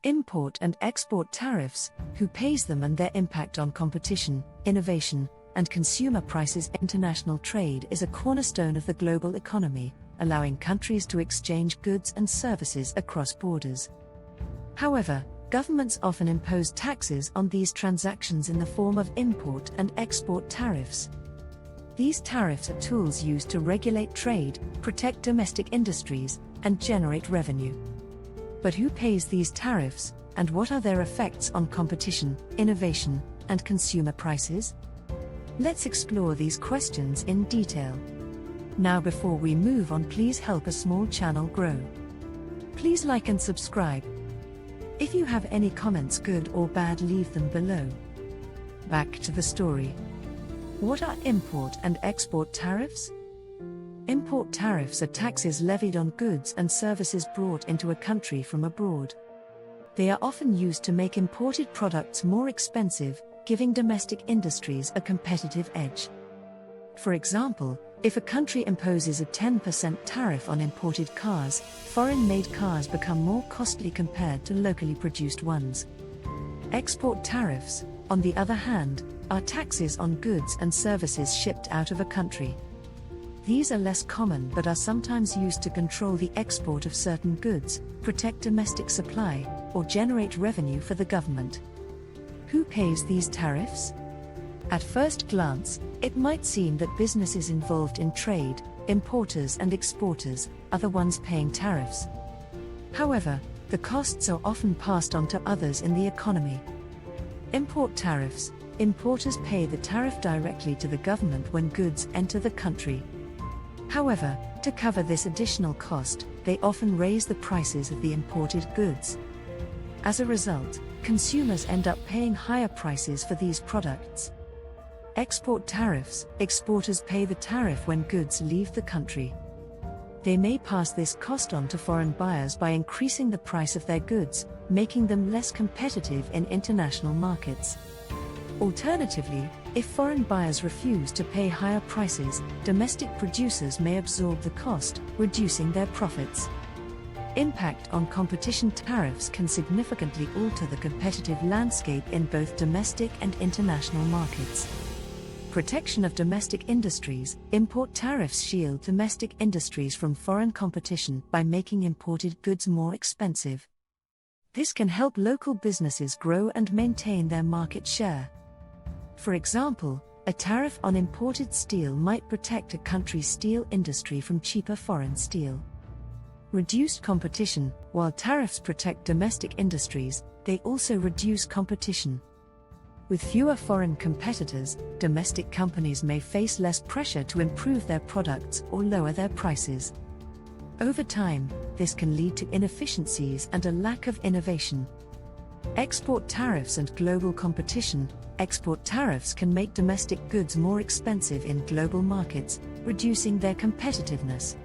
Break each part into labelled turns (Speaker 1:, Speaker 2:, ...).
Speaker 1: Import and export tariffs, who pays them and their impact on competition, innovation, and consumer prices. International trade is a cornerstone of the global economy, allowing countries to exchange goods and services across borders. However, governments often impose taxes on these transactions in the form of import and export tariffs. These tariffs are tools used to regulate trade, protect domestic industries, and generate revenue. But who pays these tariffs, and what are their effects on competition, innovation, and consumer prices? Let's explore these questions in detail. Now, before we move on, please help a small channel grow. Please like and subscribe. If you have any comments, good or bad, leave them below. Back to the story. What are import and export tariffs? Import tariffs are taxes levied on goods and services brought into a country from abroad. They are often used to make imported products more expensive, giving domestic industries a competitive edge. For example, if a country imposes a 10% tariff on imported cars, foreign-made cars become more costly compared to locally produced ones. Export tariffs, on the other hand, are taxes on goods and services shipped out of a country. These are less common but are sometimes used to control the export of certain goods, protect domestic supply, or generate revenue for the government. Who pays these tariffs? At first glance, it might seem that businesses involved in trade, importers and exporters, are the ones paying tariffs. However, the costs are often passed on to others in the economy. Import tariffs: importers pay the tariff directly to the government when goods enter the country. However, to cover this additional cost, they often raise the prices of the imported goods. As a result, consumers end up paying higher prices for these products. Export tariffs: exporters pay the tariff when goods leave the country. They may pass this cost on to foreign buyers by increasing the price of their goods, making them less competitive in international markets. Alternatively, if foreign buyers refuse to pay higher prices, domestic producers may absorb the cost, reducing their profits. Impact on competition: tariffs can significantly alter the competitive landscape in both domestic and international markets. Protection of domestic industries: import tariffs shield domestic industries from foreign competition by making imported goods more expensive. This can help local businesses grow and maintain their market share. For example, a tariff on imported steel might protect a country's steel industry from cheaper foreign steel. Reduced competition: while tariffs protect domestic industries, they also reduce competition. With fewer foreign competitors, domestic companies may face less pressure to improve their products or lower their prices. Over time, this can lead to inefficiencies and a lack of innovation. Export tariffs and global competition: export tariffs can make domestic goods more expensive in global markets, reducing their competitiveness.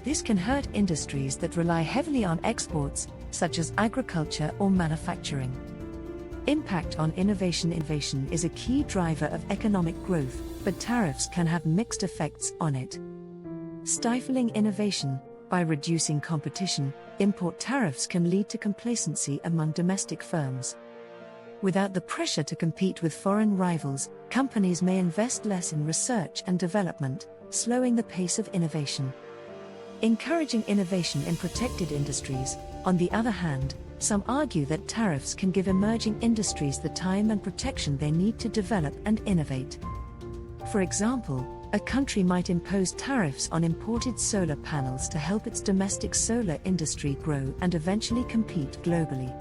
Speaker 1: This can hurt industries that rely heavily on exports, such as agriculture or manufacturing. Impact on innovation: innovation is a key driver of economic growth, but tariffs can have mixed effects on it. Stifling innovation: by reducing competition, import tariffs can lead to complacency among domestic firms. Without the pressure to compete with foreign rivals, companies may invest less in research and development, slowing the pace of innovation. Encouraging innovation in protected industries: on the other hand, some argue that tariffs can give emerging industries the time and protection they need to develop and innovate. For example, a country might impose tariffs on imported solar panels to help its domestic solar industry grow and eventually compete globally.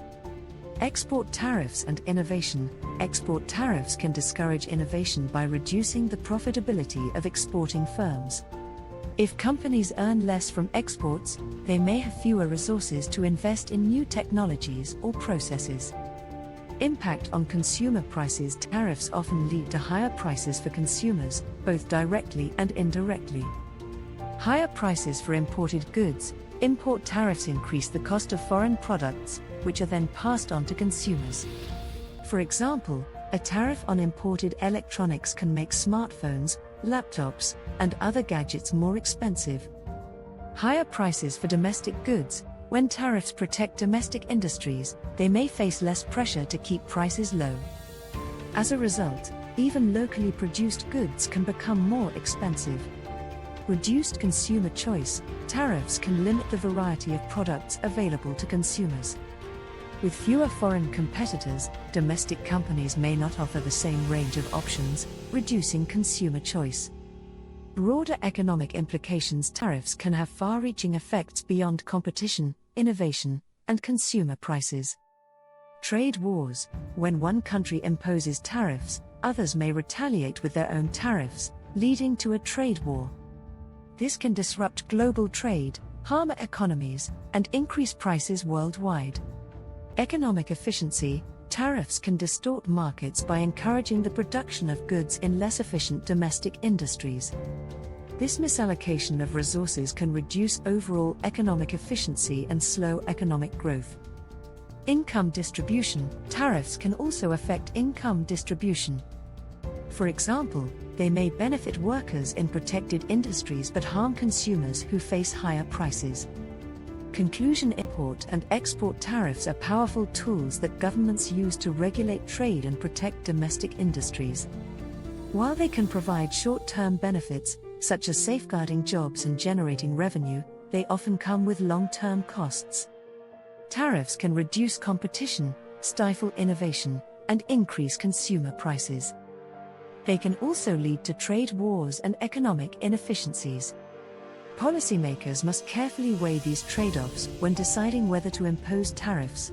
Speaker 1: Export tariffs and innovation: export tariffs can discourage innovation by reducing the profitability of exporting firms. If companies earn less from exports, they may have fewer resources to invest in new technologies or processes. Impact on consumer prices: tariffs often lead to higher prices for consumers, both directly and indirectly. Higher prices for imported goods: import tariffs increase the cost of foreign products, which are then passed on to consumers. For example, a tariff on imported electronics can make smartphones, laptops, and other gadgets more expensive. Higher prices for domestic goods: When tariffs protect domestic industries, they may face less pressure to keep prices low. As a result, even locally produced goods can become more expensive. Reduced consumer choice, tariffs can limit the variety of products available to consumers. With fewer foreign competitors, domestic companies may not offer the same range of options, reducing consumer choice. Broader economic implications. Tariffs can have far-reaching effects beyond competition, innovation, and consumer prices. Trade wars. When one country imposes tariffs, others may retaliate with their own tariffs, leading to a trade war. This can disrupt global trade, harm economies, and increase prices worldwide. Economic efficiency. Tariffs can distort markets by encouraging the production of goods in less efficient domestic industries. This misallocation of resources can reduce overall economic efficiency and slow economic growth. Income distribution. Tariffs can also affect income distribution. For example, they may benefit workers in protected industries but harm consumers who face higher prices. Conclusion. Import and export tariffs are powerful tools that governments use to regulate trade and protect domestic industries. While they can provide short-term benefits, such as safeguarding jobs and generating revenue, they often come with long-term costs. Tariffs can reduce competition, stifle innovation, and increase consumer prices. They can also lead to trade wars and economic inefficiencies. Policymakers must carefully weigh these trade-offs when deciding whether to impose tariffs.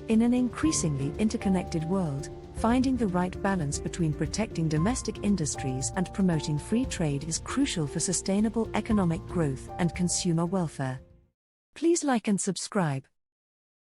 Speaker 1: In an increasingly interconnected world, finding the right balance between protecting domestic industries and promoting free trade is crucial for sustainable economic growth and consumer welfare. Please like and subscribe.